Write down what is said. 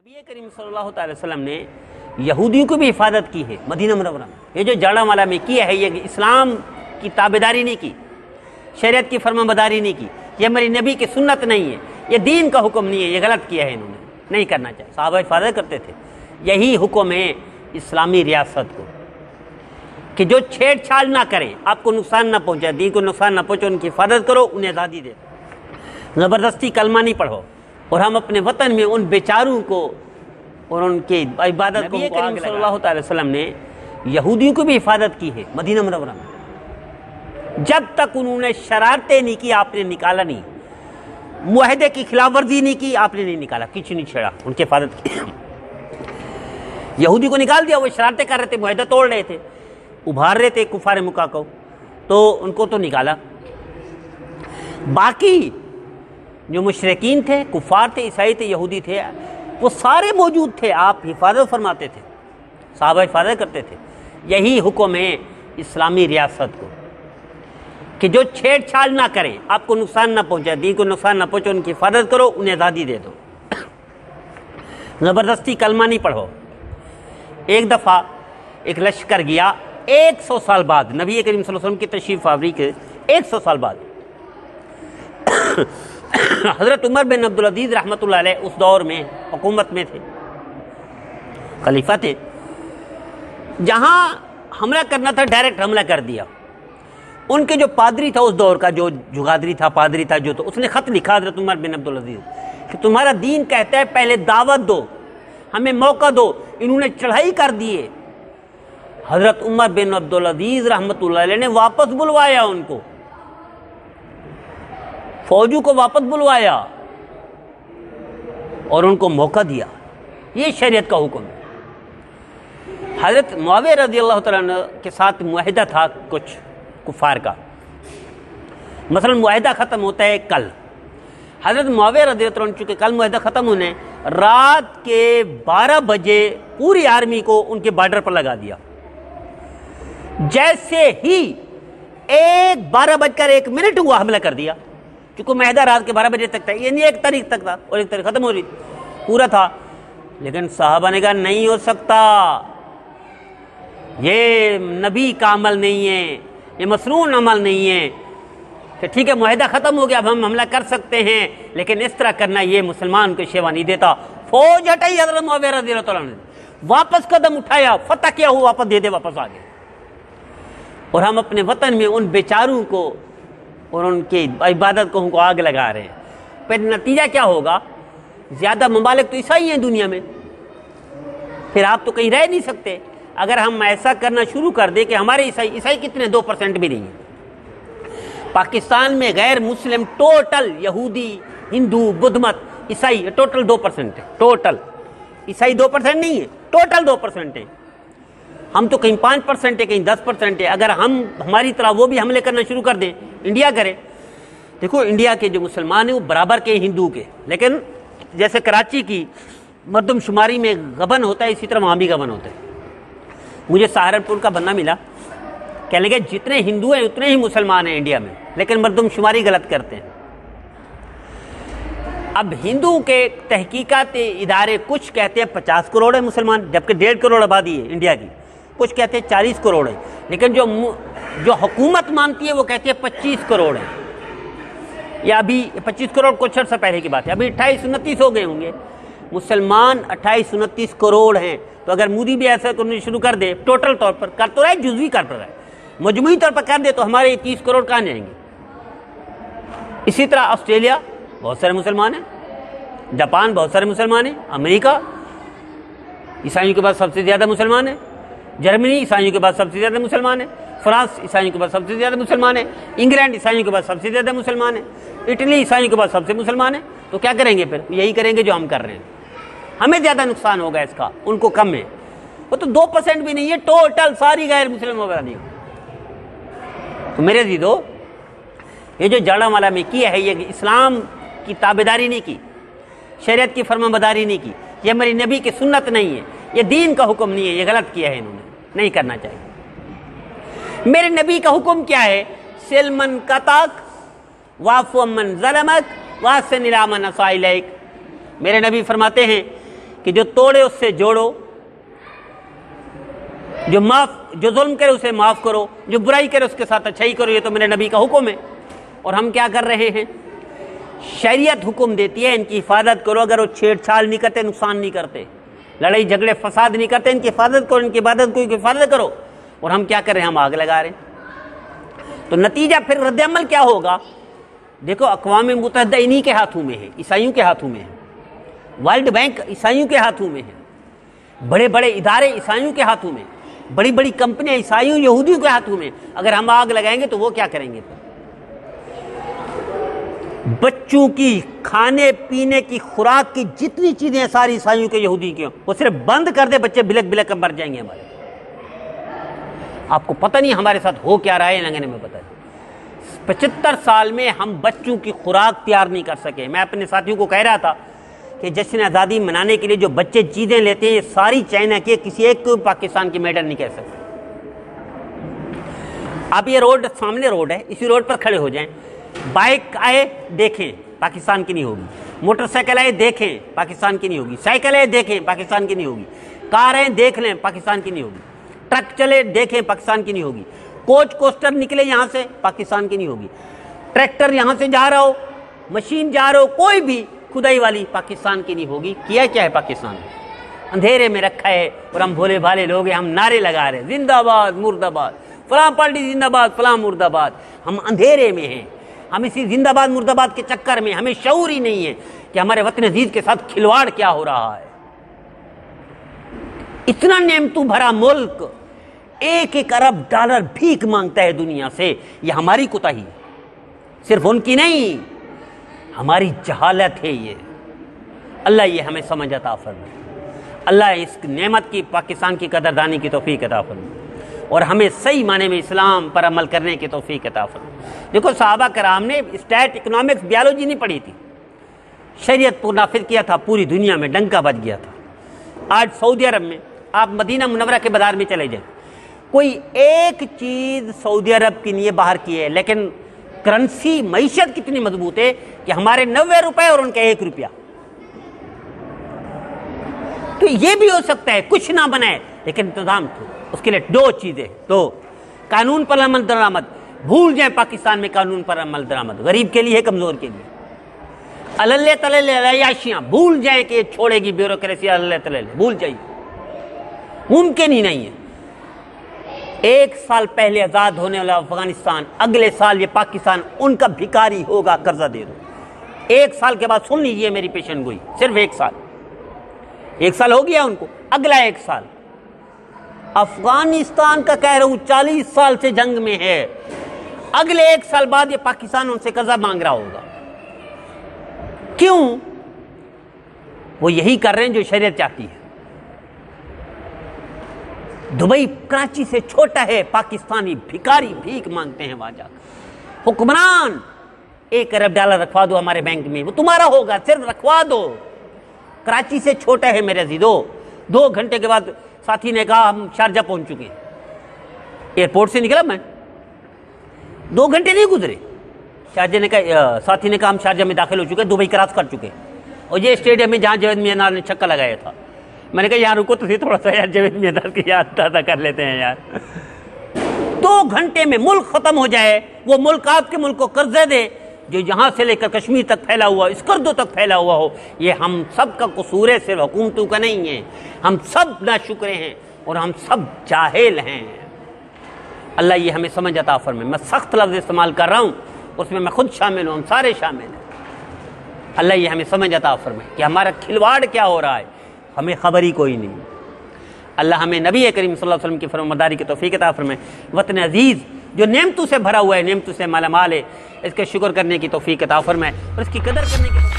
नबी करीम सल्लल्लाहु अलैहि वसल्लम ने यहूदियों की भी हिफाजत की है मदीना मुनव्वरा में। ये जो जाड़ामाला में किया है, ये इस्लाम की ताबेदारी नहीं की, शरीयत की फरमाबरदारी नहीं की, ये हमारी नबी की सुन्नत नहीं है, ये दीन का हुक्म नहीं है, ये गलत किया है इन्होंने, नहीं करना चाहिए। सहाबा हिफाजत करते थे। यही हुक्म है इस्लामी रियासत को कि जो छेड़छाड़ ना करें, आपको नुकसान ना पहुँचाए, दीन को नुकसान ना पहुँचे, उनकी हिफाजत करो, उन्हें आज़ादी दे दो। ज़बरदस्ती कलमा नहीं पढ़ो। और हम अपने वतन में उन बेचारों को और उनके इबादत को सल्लल्लाहु अलैहि वसल्लम ने यहूदियों की भी हिफाजत की है मदीना मुनव्वरा में। जब तक उन्होंने शरारतें नहीं की, आपने निकाला नहीं, मुआहदे की खिलाफवर्जी नहीं की, आपने नहीं निकाला, कुछ नहीं छेड़ा, उनकी हिफाजत की। यहूदी को निकाल दिया, वो शरारतें कर रहे थे, मुआहदा तोड़ रहे थे, उभार रहे थे कुफार मुक्का को, तो उनको तो निकाला। बाकी जो मुशरिकीन थे, कुफार थे, ईसाई थे, यहूदी थे, वो सारे मौजूद थे, आप हिफाजत फरमाते थे, सहाबा हिफाजत करते थे। यही हुक्म है इस्लामी रियासत को कि जो छेड़छाड़ ना करें, आपको नुकसान ना पहुंचाए, दीन को नुकसान ना पहुंचे, उनकी हिफाजत करो, उन्हें आज़ादी दे दो। ज़बरदस्ती कलमा नहीं पढ़ो। एक दफ़ा एक लश्कर गया 100 साल बाद, नबी करीम सल्लल्लाहु अलैहि वसल्लम की तशरीफ़ आवरी के 100 साल बाद हज़रत उमर बिन अब्दुल अज़ीज़ रहमतुल्लाह अलैह उस दौर में हुकूमत में थे, खलीफा थे। जहाँ हमला करना था, डायरेक्ट हमला कर दिया। उनके जो पादरी था उस दौर का, जो जुगादरी था, पादरी था जो, तो उसने ख़त लिखा हज़रत उमर बिन अब्दुल अज़ीज़ कि तुम्हारा दीन कहता है पहले दावत दो, हमें मौका दो। इन्होंने चढ़ाई कर दिए। हज़रत उमर बिन अब्दुल अज़ीज़ रहमतुल्लाह अलैह ने वापस बुलवाया उनको, फौजों को वापस बुलवाया और उनको मौका दिया। ये शरीयत का हुक्म है। हज़रत मुआविया रज़ियल्लाहु तआला अन्हु के साथ मुआहिदा था कुछ कुफार का, मसलन मुआहिदा ख़त्म होता है कल। हज़रत मुआविया रज़ियल्लाहु अन्हु चूँकि कल मुआहिदा ख़त्म होने, रात के 12 बजे पूरी आर्मी को उनके बॉर्डर पर लगा दिया। जैसे ही 12:01 हुआ, हमला कर दिया। क्योंकि मुआहिदा रात के 12 बजे तक था, ये नहीं 1 तारीख तक था, और 1 तारीख ख़त्म हो रही पूरा था। लेकिन साहबा ने कहा नहीं हो सकता, ये नबी का अमल नहीं है, ये मसनून अमल नहीं है कि ठीक है मुआहिदा ख़त्म हो गया, अब हम हमला कर सकते हैं, लेकिन इस तरह करना ये मुसलमान को शेवा नहीं देता। फौज हटाई, हज़रत मुआविया रज़ियल्लाहु तआला ने वापस कदम उठाया, फतह किया हुआ, वापस दे दे, वापस आ गए। और हम अपने वतन में उन बेचारों को और उनके इबादत को हमको आग लगा रहे हैं। फिर नतीजा क्या होगा? ज़्यादा ममालिक तो ईसाई हैं दुनिया में, फिर आप तो कहीं रह नहीं सकते। अगर हम ऐसा करना शुरू कर दें कि हमारे ईसाई कितने, 2% भी नहीं है। पाकिस्तान में गैर मुस्लिम टोटल यहूदी, हिंदू, बुद्ध मत, ईसाई टोटल 2% है। टोटल ईसाई 2% नहीं है, टोटल 2% है। हम तो कहीं 5% है, कहीं 10% है। अगर हम हमारी तरह वो भी हमले करना शुरू कर दें, इंडिया करे। देखो इंडिया के जो मुसलमान हैं वो बराबर के हिंदू के, लेकिन जैसे कराची की मरदमशुमारी में गबन होता है, इसी तरह वहाँ भी गबन होता है। मुझे सहारनपुर का बंदा मिला, कहने लगे जितने हिंदू हैं उतने ही मुसलमान हैं इंडिया में, लेकिन मरदमशुमारी गलत करते हैं। अब हिंदू के तहकीकात इदारे कुछ कहते हैं 50 करोड़ है मुसलमान, जबकि 1.5 करोड़ आबादी है इंडिया की। कुछ कहते हैं 40 करोड़ है, लेकिन जो हुकूमत मानती है वो कहती है 25 करोड़ है। या अभी 25 करोड़ कुछ अर्सा पहले की बात है, अभी 28-29 हो गए होंगे मुसलमान। 28-29 करोड़ हैं। तो अगर मोदी भी ऐसा करना शुरू कर दे, टोटल तौर पर कर तो रहा है, जुज़वी कर तो रहा है, मजमूई तौर पर कर दे, तो हमारे 30 करोड़ कहाँ जाएंगे? इसी तरह ऑस्ट्रेलिया बहुत सारे मुसलमान हैं, जापान बहुत सारे मुसलमान हैं, अमेरिका ईसाइयों के बाद सबसे ज़्यादा मुसलमान है, जर्मनी ईसाइयों के बाद सबसे ज़्यादा मुसलमान है, फ्रांस ईसाइयों के बाद सबसे ज़्यादा मुसलमान है, इंग्लैंड ईसाइयों के बाद सबसे ज़्यादा मुसलमान है, इटली ईसाइयों के बाद सबसे मुसलमान है। तो क्या करेंगे फिर? यही करेंगे जो हम कर रहे हैं। हमें ज़्यादा नुकसान होगा इसका, उनको कम है। वो तो 2% भी नहीं है, टोटल सारी गैर मुस्लिम आबादी। तो मेरे अज़ीज़ों, ये जो जाड़ामाला में किया है, ये इस्लाम की ताबेदारी नहीं की, शरीयत की फरमाबरदारी नहीं की, ये हमारी नबी की सुन्नत नहीं है, ये दीन का हुक्म नहीं है, ये गलत किया है इन्होंने, नहीं करना चाहिए। मेरे नबी का हुक्म क्या है? सिलमन कतक वाफ़ु मन ज़लमक वासन इला मन असा इलैक। मेरे नबी फरमाते हैं कि जो तोड़े उससे जोड़ो, जो जुल्म करे उसे माफ करो, जो बुराई करे उसके साथ अच्छाई करो। ये तो मेरे नबी का हुक्म है। और हम क्या कर रहे हैं? शरीयत हुक्म देती है इनकी हिफाजत करो। अगर वो छेड़छाड़ नहीं करते, नुकसान नहीं करते, लड़ाई झगड़े फसाद नहीं करते, इनकी हिफाजत करो, इनकी इबादत को हिफाजत करो। और हम क्या कर रहे हैं? हम आग लगा रहे हैं। तो नतीजा फिर रद्द-ए-अमल क्या होगा? देखो, अक़वाम मुत्तहिदा इन्हीं के हाथों में है, ईसाइयों के हाथों में है। वर्ल्ड बैंक ईसाइयों के हाथों में है, बड़े बड़े इदारे ईसाइयों के हाथों में, बड़ी बड़ी कंपनियां ईसाइयों यहूदियों के हाथों में। अगर हम आग लगाएंगे तो वो क्या करेंगे? बच्चों की खाने पीने की खुराक की जितनी चीजें सारी ईसाइयों के यहूदी की, वो सिर्फ बंद कर दे, बच्चे बिलक बिलक कर मर जाएंगे हमारे। आपको पता नहीं हमारे साथ हो क्या रहा है, लगने में पता नहीं। 75 साल में हम बच्चों की खुराक तैयार नहीं कर सके। मैं अपने साथियों को कह रहा था कि जश्न आज़ादी मनाने के लिए जो बच्चे चीजें लेते हैं, ये सारी चाइना के, किसी एक को पाकिस्तान की मेडल नहीं कह सकते। आप ये रोड, सामने रोड है, इसी रोड पर खड़े हो जाएं, बाइक आए देखें, पाकिस्तान की नहीं होगी। मोटरसाइकिल आए देखें, पाकिस्तान की नहीं होगी। साइकिल आए देखें, पाकिस्तान की नहीं होगी। कार आए देख लें, पाकिस्तान की नहीं होगी। ट्रक चले देखें, पाकिस्तान की नहीं होगी। कोच कोस्टर निकले यहाँ से, पाकिस्तान की नहीं होगी। ट्रैक्टर यहाँ से जा रहा हो, मशीन जा रहा हो, कोई भी खुदाई वाली, पाकिस्तान की नहीं होगी। किया क्या है पाकिस्तान? अंधेरे में रखा है। और हम भोले भाले लोग हैं, हम नारे लगा रहे हैं, जिंदाबाद मुर्दाबाद, फलां पार्टी जिंदाबाद, फलां मुर्दाबाद। हम अंधेरे में हैं। हम इसी जिंदाबाद मुर्दाबाद के चक्कर में हमें शऊर ही नहीं है कि हमारे वतन अजीज के साथ खिलवाड़ क्या हो रहा है। इतना नेमतू भरा मुल्क 1-1 अरब डॉलर भीख मांगता है दुनिया से। यह हमारी कोताही है, सिर्फ उनकी नहीं, हमारी जहालत है ये। अल्लाह ये हमें समझ अता फरमाए। अल्लाह इस नेमत की, पाकिस्तान की कदरदानी की तौफीक अता फरमाए और हमें सही माने में इस्लाम पर अमल करने की तौफीक अता फरमाए। देखो, सहाबा कराम ने स्टैट, इकोनॉमिक्स, बायोलॉजी नहीं पढ़ी थी, शरीयत को नाफिज किया था। पूरी दुनिया में डंका बज गया था। आज सऊदी अरब में, आप मदीना मुनव्वरा के बाजार में चले जाए, कोई एक चीज सऊदी अरब की नहीं है, बाहर की है, लेकिन करेंसी, मईशत कितनी मजबूत है कि हमारे 90 रुपए और उनका 1 रुपया। तो ये भी हो सकता है कुछ ना बनाए, लेकिन इंतजाम तो उसके लिए 2 चीजें। तो कानून पर अमल दरामद, भूल जाए पाकिस्तान में कानून पर अमल दरामद, गरीब के लिए, कमजोर के लिए। अल्ले तल्ले अयाशियां भूल जाए कि छोड़ेगी ब्यूरोक्रेसी, अल्ले तल्ले भूल जाइए, मुमकिन ही नहीं है। 1 साल पहले आजाद होने वाला अफगानिस्तान, अगले साल ये पाकिस्तान उनका भिखारी होगा, कर्जा दे दो। 1 साल के बाद सुन लीजिए मेरी पेशन गोई, सिर्फ 1 साल। 1 साल हो गया उनको, अगला 1 साल। अफगानिस्तान का कह रहा हूं 40 साल से जंग में है, अगले 1 साल बाद ये पाकिस्तान उनसे कर्जा मांग रहा होगा। क्यों? वो यही कर रहे हैं जो शरीयत चाहती है। दुबई कराची से छोटा है, पाकिस्तानी भिखारी भीख मांगते हैं वहां जाकर। हुक्मरान 1 अरब डॉलर रखवा दो हमारे बैंक में, वो तुम्हारा होगा, सिर्फ रखवा दो। कराची से छोटा है मेरे अजीजों। 2 घंटे के बाद साथी ने कहा हम शारजा पहुंच चुके हैं। एयरपोर्ट से निकला मैं, 2 घंटे नहीं गुजरे, शारजा ने कहा, साथी ने कहा हम शारजा में दाखिल हो चुके, दुबई क्रॉस कर चुके। और ये स्टेडियम में जहां जावेद मियां ने छक्का लगाया था। मैंने कहा यार रुको तो सही, थोड़ा सा यार जावेद मियां की याद ताज़ा कर लेते हैं यार। 2 घंटे में मुल्क खत्म हो जाए, वो मुल्क आपके मुल्क को कर्जे दे जो यहां से लेकर कश्मीर तक फैला हुआ, स्कर्दो तक फैला हुआ हो। ये हम सब का कसूर है, सिर्फ हुकूमतों का नहीं है। हम सब नाशुक्रे हैं और हम सब जाहिल हैं। अल्लाह ये हमें समझ अता फरमाए। मैं सख्त लफ्ज़ इस्तेमाल कर रहा हूँ, उसमें मैं खुद शामिल हूँ, हम सारे शामिल हैं। अल्लाह ये हमें समझ अता फरमाए कि हमारा खिलवाड़ क्या हो रहा है, हमें खबर ही कोई नहीं। अल्लाह हमें नबी करीम सल्लल्लाहु अलैहि वसल्लम की फरमाबरदारी की तौफीक अता फरमाए। वतन अजीज़ जो नेमतों से भरा हुआ है, नेमतों से मालामाल है, इसके शुक्र करने की तौफीक अता फरमाए और इसकी कदर करने की